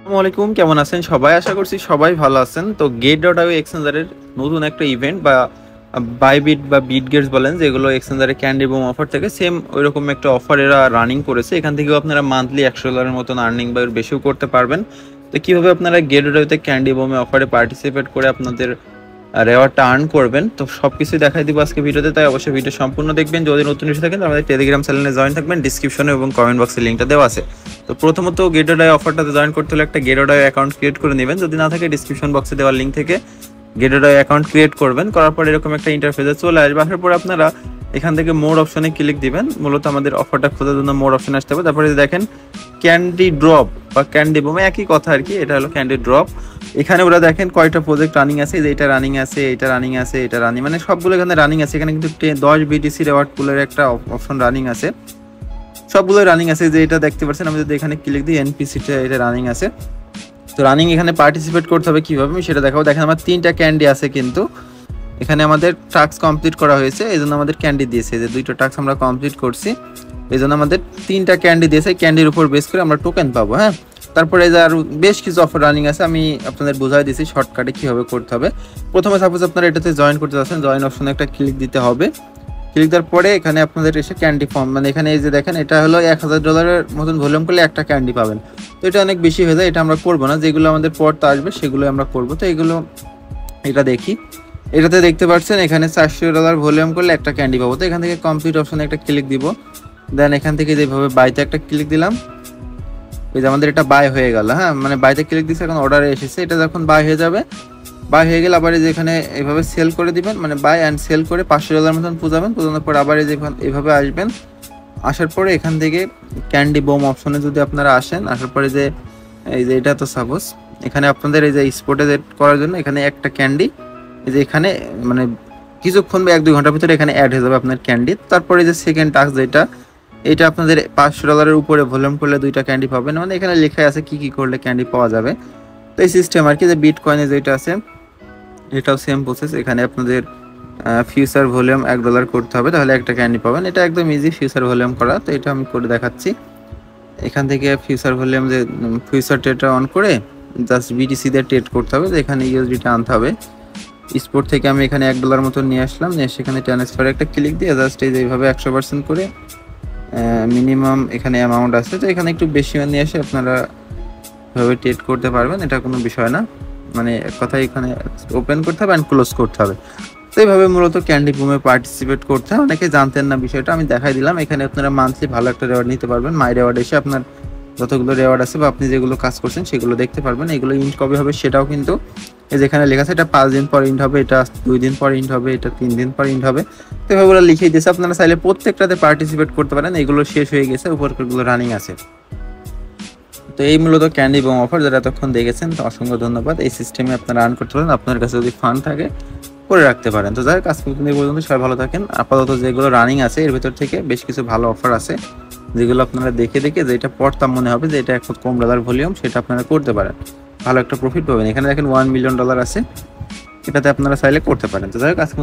আসসালামু আলাইকুম, কেমন আছেন সবাই? আশা করছি সবাই ভালো আছেন। তো গেট.আই এক্সচেঞ্জারের নতুন একটা ইভেন্ট বা বাইবিট বা বিটগেটস বলেন, যেগুলো এক্সচেঞ্জারে ক্যান্ডি বোম অফার থেকে সেম ওইরকম একটা অফার এরা রানিং করেছে। এখান থেকেও আপনারা মান্থলি $100 মতন আর্নিং বা এর বেশিও করতে পারবেন। তো কিভাবে আপনারা গেট.আইতে ক্যান্ডি বোমে অফারে পার্টিসিপেট করে আপনাদের রেওয়ার্ডটা আর্ন করবেন, তো সবকিছু দেখাই দিব আজকে ভিডিওতে। তাই অবশ্যই ভিডিও সম্পূর্ণ দেখবেন। যদি নতুন এসে থাকেন আমাদের টেলিগ্রাম চ্যানেলে জয়েন থাকবেন, ডিসক্রিপশনে এবং কমেন্ট বক্সে লিঙ্কটা দেওয়া আছে। তো প্রথমত গেট.আই অফারটাতে জয়েন করতে হলে একটা গেট.আই অ্যাকাউন্ট ক্রিয়েট করে নেবেন। যদি না থাকে ডিসক্রিপশন বক্সে দেওয়ার লিঙ্ক থেকে গেট.আই অ্যাকাউন্ট ক্রিয়েট করবেন। করার পর এরকম একটা ইন্টারফেসে চলে আসবে। আসার পর আপনারা এখান থেকে মোর অপশনে ক্লিক দিবেন। মূলত আমাদের অফারটা খোঁজার জন্য মোর অপশনে আসতে হবে। তারপরে দেখেন ক্যান্ডি ড্রপ বা ক্যান্ডি বোমে একই কথা আর কি, এটা হলো ক্যান্ডি ড্রপ। এখানে ওরা দেখেন কয়টা প্রজেক্ট রানিং আছে, যে এটা রানিং আছে, এটা রানিং আছে, এটা রানিং, মানে সবগুলো এখানে রানিং আছে। এখানে কিন্তু 10 বিটিসি রেওয়ার্ড পুলের একটা অপশন রানিং আছে, সবগুলো রানিং আছে। যে এটা দেখতে পাচ্ছেন, আমি যদি এখানে ক্লিক দিই এনপিসিটা, এটা রানিং আছে। তো রানিং এখানে পার্টিসিপেট করতে হবে কিভাবে আমি সেটা দেখাবো। দেখেন আমার 3টা ক্যান্ডি আছে, কিন্তু এখানে আমাদের টাস্ক কমপ্লিট করা হয়েছে, এই জন্য আমাদের ক্যান্ডি দিয়েছে। যে 2টা টাস্ক আমরা কমপ্লিট করছি, এই জন্য আমাদের 3টা ক্যান্ডি দিয়েছে। ক্যান্ডির উপর বেস করে আমরা টোকেন পাবো। হ্যাঁ, তারপরে যে আরও বেশ কিছু অফার রানিং আছে, আমি আপনাদের বোঝাই দিয়েছি শর্টকাটে কীভাবে করতে হবে। প্রথমে সাপোজ আপনারা এটাতে জয়েন করতে যাচ্ছেন, জয়েন অপশনে একটা ক্লিক দিতে হবে। ক্লিক দেওয়ার পরে এখানে আপনাদের এসে ক্যান্ডি ফর্ম, মানে এখানে এই যে দেখেন এটা হলো $1000 মতন ভলিউম করলে একটা ক্যান্ডি পাবেন। তো এটা অনেক বেশি হয়ে যায়, এটা আমরা করবো না। যেগুলো আমাদের পড়তে আসবে সেগুলো আমরা করবো। তো এগুলো এটা দেখি, এটাতে দেখতে পাচ্ছেন এখানে $400 ভলিউম করলে একটা ক্যান্ডি পাবো। তো এখান থেকে কমপ্লিট অপশনে একটা ক্লিক দিব। দেন এখান থেকে যেভাবে বাইতে একটা ক্লিক দিলাম, এই যে আমাদের এটা বাই হয়ে গেল। হ্যাঁ, মানে বাইতে ক্লিক দিচ্ছে, এখন অর্ডারে এসেছে। এটা যখন বাই হয়ে যাবে, বাই হয়ে গেলে আবার এই যে এখানে এইভাবে সেল করে দিবেন, মানে বাই অ্যান্ড সেল করে $500 মতন পুজাবেন। পুজানোর পর আবার এই যে এইভাবে আসবেন। আসার পরে এখান থেকে ক্যান্ডি বোম অপশনে যদি আপনারা আসেন, আসার পরে যে এই যে এটা তো সাপোজ এখানে আপনাদের এই যে স্পটে করার জন্য এখানে একটা ক্যান্ডি, এই যে এখানে মানে কিছুক্ষণ বা 1-2 ঘন্টার ভিতরে এখানে অ্যাড হয়ে যাবে আপনার ক্যান্ডি। তারপরে যে সেকেন্ড টাস্ক যেটা, এটা আপনাদের $500 উপরে ভলিউম করলে 2টা ক্যান্ডি পাবেন। মানে এখানে লেখা আছে কি কি করলে ক্যান্ডি পাওয়া যাবে। তো এই সিস্টেম আর কি। যে বিট কয়েনে যেটা আছে এটাও সেম প্রসেস। এখানে আপনাদের ফিউচার ভলিউম $1 করতে হবে, তাহলে একটা ক্যান্ডি পাবেন। এটা একদম ইজি ফিউচার ভলিউম করা। তো এটা আমি করে দেখাচ্ছি। এখান থেকে ফিউচার ভলিউম যে ফিউচার ট্রেডটা অন করে জাস্ট বিটিসি দিয়ে ট্রেড করতে হবে। তো এখানে ইউএসডিটা আনতে হবে। স্পোর্ট থেকে আমি এখানে $1 মতন নিয়ে আসলাম, নিয়ে সেখানে ট্রান্সফারে একটা ক্লিক দিয়ে জাস্ট এই যে এইভাবে 100% করে মিনিমাম এখানে অ্যামাউন্ট আছে। তো এখানে একটু বেশি নিয়ে এসে আপনারা এভাবে ট্রেড করতে পারবেন, এটা কোনো বিষয় না। মানে এক কথায় এখানে ওপেন করতে হবে অ্যান্ড ক্লোজ করতে হবে। তো এইভাবে মূলত ক্যান্ডি বুমে পার্টিসিপেট করতে হয়। অনেকে জানতেন না বিষয়টা, আমি দেখাই দিলাম। এখানে আপনারা মান্থলি ভালো একটা রেওয়ার্ড নিতে পারবেন। মাই রেওয়ার্ড এসে আপনার যতগুলো রেওয়ার্ড আছে বা আপনি যেগুলো কাজ করছেন সেগুলো দেখতে পারবেন। এগুলো ইন্ট কবে হবে সেটাও কিন্তু এই যেখানে লেখা আছে, এটা 5 দিন পর ইন্ট হবে, এটা 2 দিন পর ইন্ট হবে, এটা 3 দিন পর ইন্ট হবে। তো এভাবে লিখেই দিয়েছে, আপনারা চাইলে প্রত্যেকটাতে পার্টিসিপেট করতে পারেন। এগুলো শেষ হয়ে গেছে, উপরগুলো রানিং আছে। তো এই মূলত ক্যান্ডি বোম অফার, যারা এতক্ষণ দেখেছেন তো অসংখ্য ধন্যবাদ। এই সিস্টেমে আপনারা আর্ন করতে পারেন, আপনার কাছে যদি ফান্ড থাকে করে রাখতে পারেন। তো যাই হোক, আজকে পর্যন্ত সবাই ভালো থাকেন। আপাতত যেগুলো রানিং আছে এর ভিতর থেকে বেশ কিছু ভালো অফার আছে, যেগুলো আপনারা দেখে দেখে যেটা পড়তাম মনে হবে যে এটা একটু কম ডলার ভলিউম, সেটা আপনারা করতে পারেন, ভালো একটা প্রফিট পাবেন। এখানে দেখেন $1 মিলিয়ন আছে, এটাতে আপনারা চাইলে করতে পারেন। তো যাই হোক, আজকে